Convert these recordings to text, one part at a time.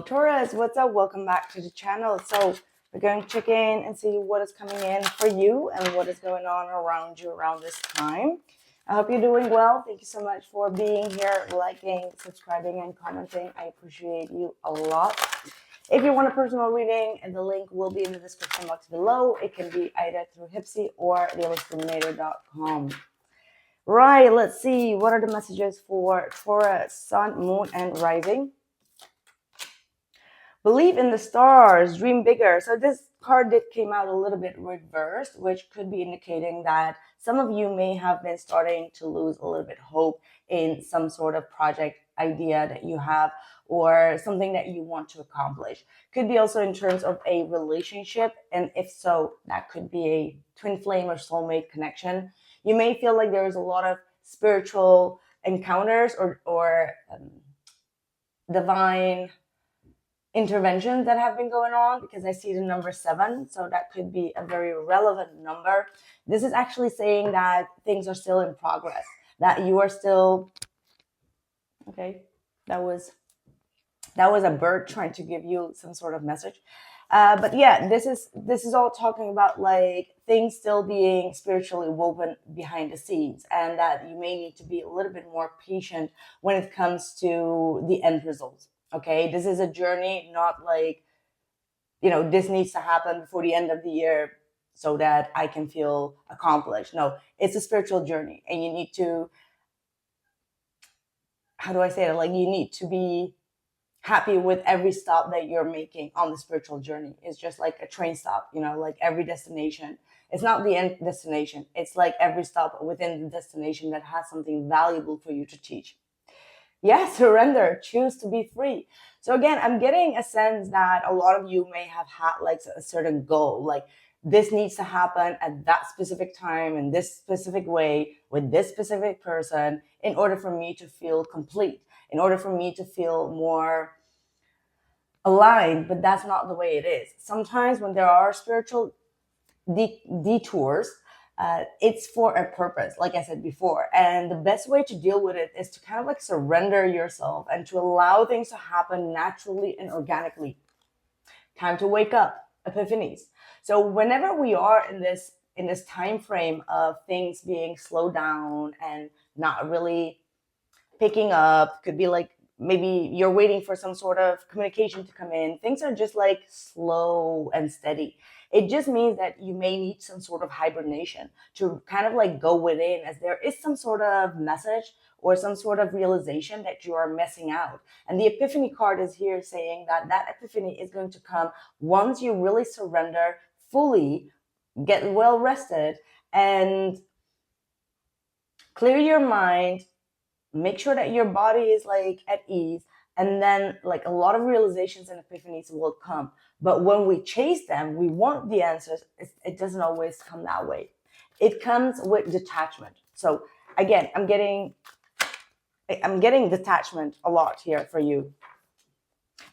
Taurus, what's up? Welcome back to the channel. So we're going to check in and see what is coming in for you and what is going on around you around this time. I hope you're doing well. Thank you so much for being here, liking, subscribing, and commenting. I appreciate you a lot. If you want a personal reading, the link will be in the description box below. It can be either through Hypsee or theillestruminator.com. Right, let's see. What are the messages for Taurus, Sun, Moon, and Rising? Believe in the stars, dream bigger. So this card did came out a little bit reversed, which could be indicating that some of you may have been starting to lose a little bit hope in some sort of project idea that you have or something that you want to accomplish. Could be also in terms of a relationship, and if so, that could be a twin flame or soulmate connection. You may feel like there is a lot of spiritual encounters or divine interventions that have been going on, because I see the number 7, so that could be a very relevant number. This is actually saying that things are still in progress, that you are still okay. That was a bird trying to give you some sort of message. But yeah, this is all talking about like things still being spiritually woven behind the scenes, and that you may need to be a little bit more patient when it comes to the end results. Okay, this is a journey, not like, this needs to happen before the end of the year so that I can feel accomplished. No, it's a spiritual journey, and you need to, how do I say it? Like, you need to be happy with every stop that you're making on the spiritual journey. It's just like a train stop, like every destination. It's not the end destination. It's like every stop within the destination that has something valuable for you to teach. Yeah, surrender, choose to be free. So again, I'm getting a sense that a lot of you may have had like a certain goal, like this needs to happen at that specific time in this specific way with this specific person in order for me to feel complete, in order for me to feel more aligned. But that's not the way it is. Sometimes when there are spiritual detours, it's for a purpose, like I said before. And the best way to deal with it is to kind of like surrender yourself and to allow things to happen naturally and organically. Time to wake up, epiphanies. So whenever we are in this time frame of things being slowed down and not really picking up, could be like maybe you're waiting for some sort of communication to come in. Things are just like slow and steady. It just means that you may need some sort of hibernation to kind of like go within, as there is some sort of message or some sort of realization that you are missing out. And the epiphany card is here saying that that epiphany is going to come once you really surrender fully, get well rested, and clear your mind, make sure that your body is like at ease, and then like a lot of realizations and epiphanies will come. But when we chase them, we want the answers. It doesn't always come that way. It comes with detachment. So again, I'm getting detachment a lot here for you.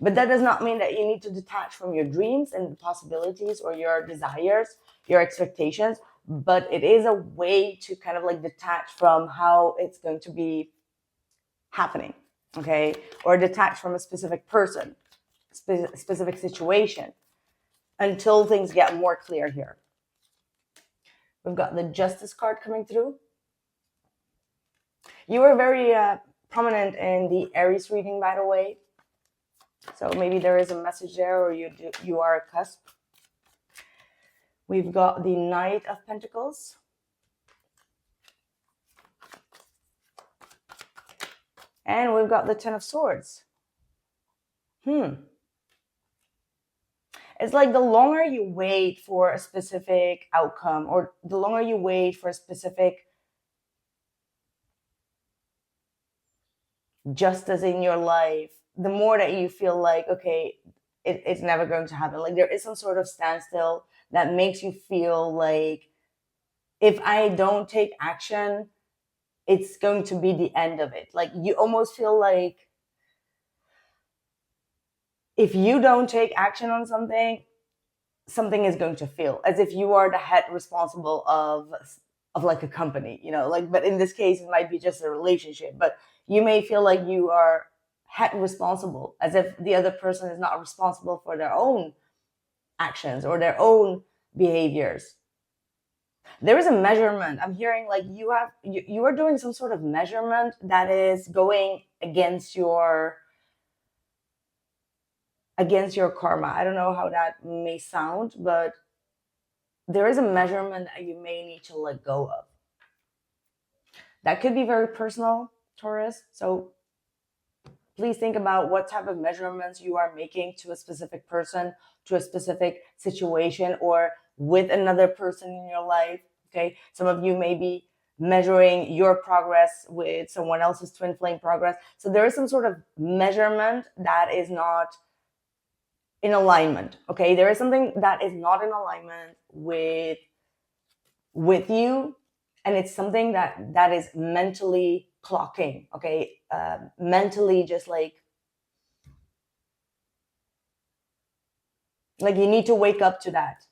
But that does not mean that you need to detach from your dreams and the possibilities or your desires, your expectations. But it is a way to kind of like detach from how it's going to be happening, okay? Or detach from a specific person, specific situation, until things get more clear here. We've got the Justice card coming through. You were very prominent in the Aries reading, by the way. So maybe there is a message there, or you are a cusp. We've got the Knight of Pentacles. And we've got the Ten of Swords. It's like the longer you wait for a specific outcome, or the longer you wait for a specific justice in your life, the more that you feel like, okay, it's never going to happen. Like there is some sort of standstill that makes you feel like if I don't take action, it's going to be the end of it. Like you almost feel like if you don't take action on something, something is going to fail, as if you are the head responsible of like a company, like, but in this case, it might be just a relationship, but you may feel like you are responsible, as if the other person is not responsible for their own actions or their own behaviors. There is a measurement. I'm hearing like you are doing some sort of measurement that is going against your karma. I don't know how that may sound, but there is a measurement that you may need to let go of. That could be very personal, Taurus. So please think about what type of measurements you are making to a specific person, to a specific situation, or with another person in your life. Okay. Some of you may be measuring your progress with someone else's twin flame progress. So there is some sort of measurement that is not in alignment. Okay. There is something that is not in alignment with you. And it's something that is mentally clocking. Okay. Mentally just like you need to wake up to that.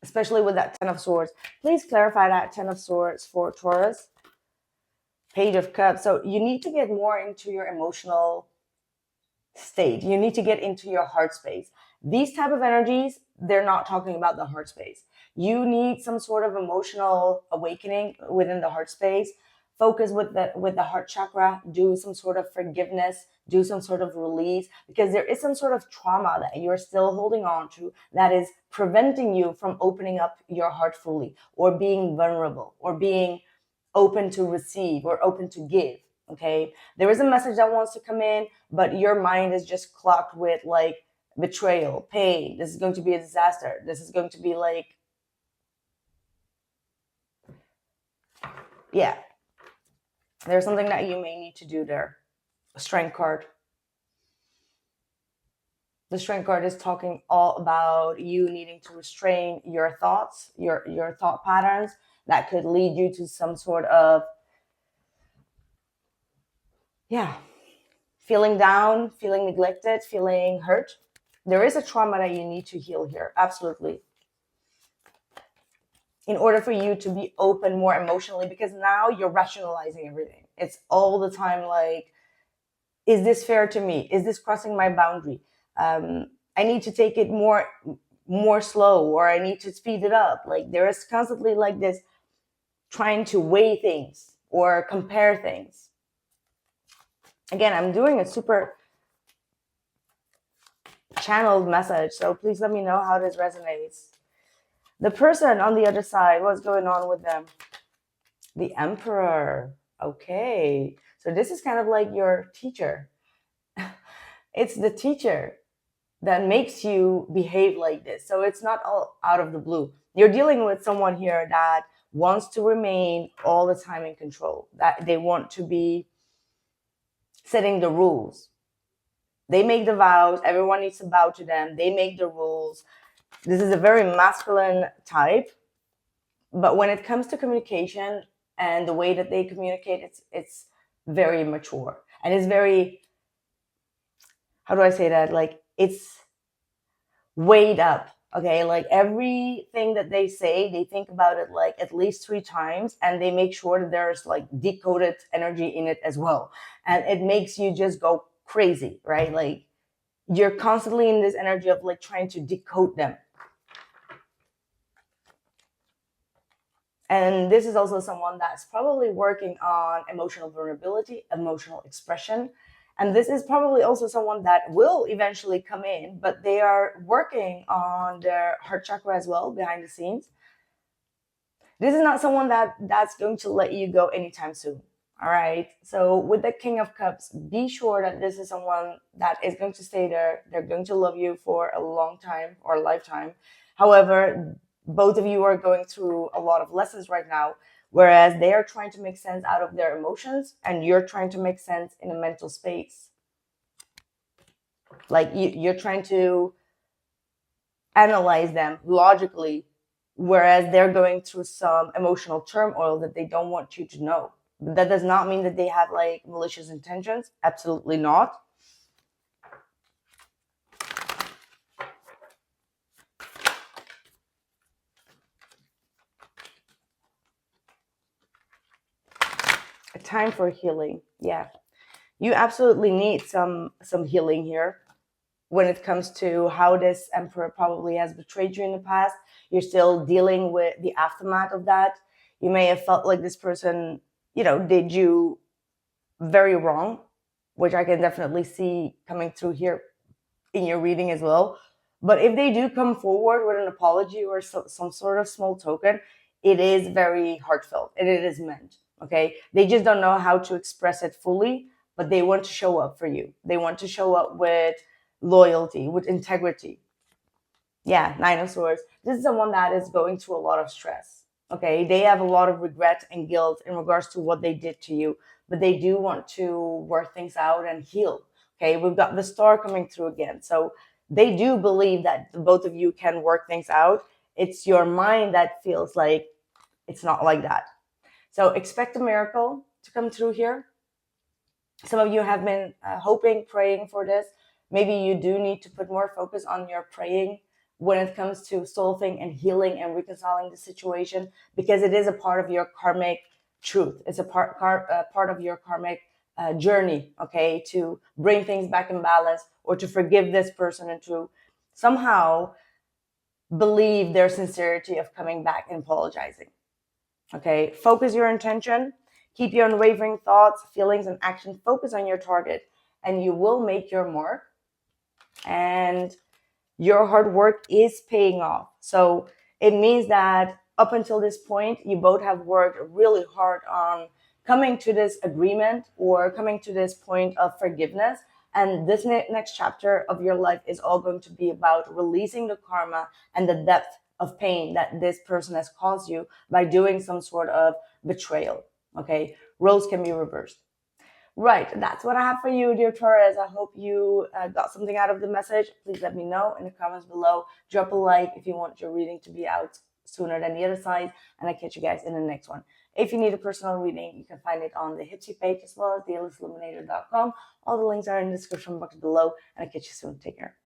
Especially with that 10 of Swords. Please clarify that 10 of Swords for Taurus. Page of Cups. So you need to get more into your emotional state. You need to get into your heart space. These type of energies, they're not talking about the heart space. You need some sort of emotional awakening within the heart space. Focus with the heart chakra. Do some sort of forgiveness. Do some sort of release, because there is some sort of trauma that you're still holding on to that is preventing you from opening up your heart fully, or being vulnerable, or being open to receive, or open to give. Okay, there is a message that wants to come in, but your mind is just clocked with like betrayal, pain. This is going to be a disaster. This is going to be like, yeah, there's something that you may need to do there. A Strength card. The Strength card is talking all about you needing to restrain your thoughts, your thought patterns that could lead you to some sort of, feeling down, feeling neglected, feeling hurt. There is a trauma that you need to heal here. Absolutely. In order for you to be open more emotionally, because now you're rationalizing everything. It's all the time like, is this fair to me? Is this crossing my boundary? I need to take it more slow, or I need to speed it up. Like there is constantly like this trying to weigh things or compare things. Again, I'm doing a super channeled message, so please let me know how this resonates. The person on the other side, what's going on with them? The Emperor. Okay, so this is kind of like your teacher. It's the teacher that makes you behave like this. So it's not all out of the blue. You're dealing with someone here that wants to remain all the time in control, that they want to be setting the rules. They make the vows. Everyone needs to bow to them. They make the rules. This is a very masculine type. But when it comes to communication and the way that they communicate, it's very mature. And it's very, how do I say that? Like it's weighed up. Okay, like everything that they say, they think about it like at least 3 times, and they make sure that there's like decoded energy in it as well. And it makes you just go crazy, right? Like you're constantly in this energy of like trying to decode them. And this is also someone that's probably working on emotional vulnerability, emotional expression. And this is probably also someone that will eventually come in, but they are working on their heart chakra as well behind the scenes. This is not someone that's going to let you go anytime soon. All right. So with the King of Cups, be sure that this is someone that is going to stay there. They're going to love you for a long time or a lifetime. However, both of you are going through a lot of lessons right now, whereas they are trying to make sense out of their emotions and you're trying to make sense in a mental space. Like you're trying to analyze them logically, whereas they're going through some emotional turmoil that they don't want you to know. That does not mean that they have like malicious intentions. Absolutely not. A time for healing. Yeah. You absolutely need some healing here when it comes to how this emperor probably has betrayed you in the past. You're still dealing with the aftermath of that. You may have felt like this person, did you very wrong, which I can definitely see coming through here in your reading as well. But if they do come forward with an apology or some sort of small token, it is very heartfelt and it is meant. Okay. They just don't know how to express it fully, but they want to show up for you. They want to show up with loyalty, with integrity. Yeah, Nine of Swords. This is someone that is going through a lot of stress. Okay. They have a lot of regret and guilt in regards to what they did to you, but they do want to work things out and heal. Okay. We've got the star coming through again. So they do believe that both of you can work things out. It's your mind that feels like it's not like that. So expect a miracle to come through here. Some of you have been hoping, praying for this. Maybe you do need to put more focus on your praying when it comes to solving and healing and reconciling the situation, because it is a part of your karmic truth. It's a part of your karmic journey, okay, to bring things back in balance or to forgive this person and to somehow believe their sincerity of coming back and apologizing. Okay, focus your intention, keep your unwavering thoughts, feelings, and action. Focus on your target, and you will make your mark. And your hard work is paying off. So it means that up until this point, you both have worked really hard on coming to this agreement or coming to this point of forgiveness. And this next chapter of your life is all going to be about releasing the karma and the depth of pain that this person has caused you by doing some sort of betrayal. Okay, roles can be reversed. Right, that's what I have for you, dear Taurus. I hope you got something out of the message. Please let me know in the comments below. Drop a like if you want your reading to be out sooner than the other side, and I'll catch you guys in the next one. If you need a personal reading, you can find it on the Hypsee page as well as theillestilluminator.com. All the links are in the description box below, and I'll catch you soon. Take care.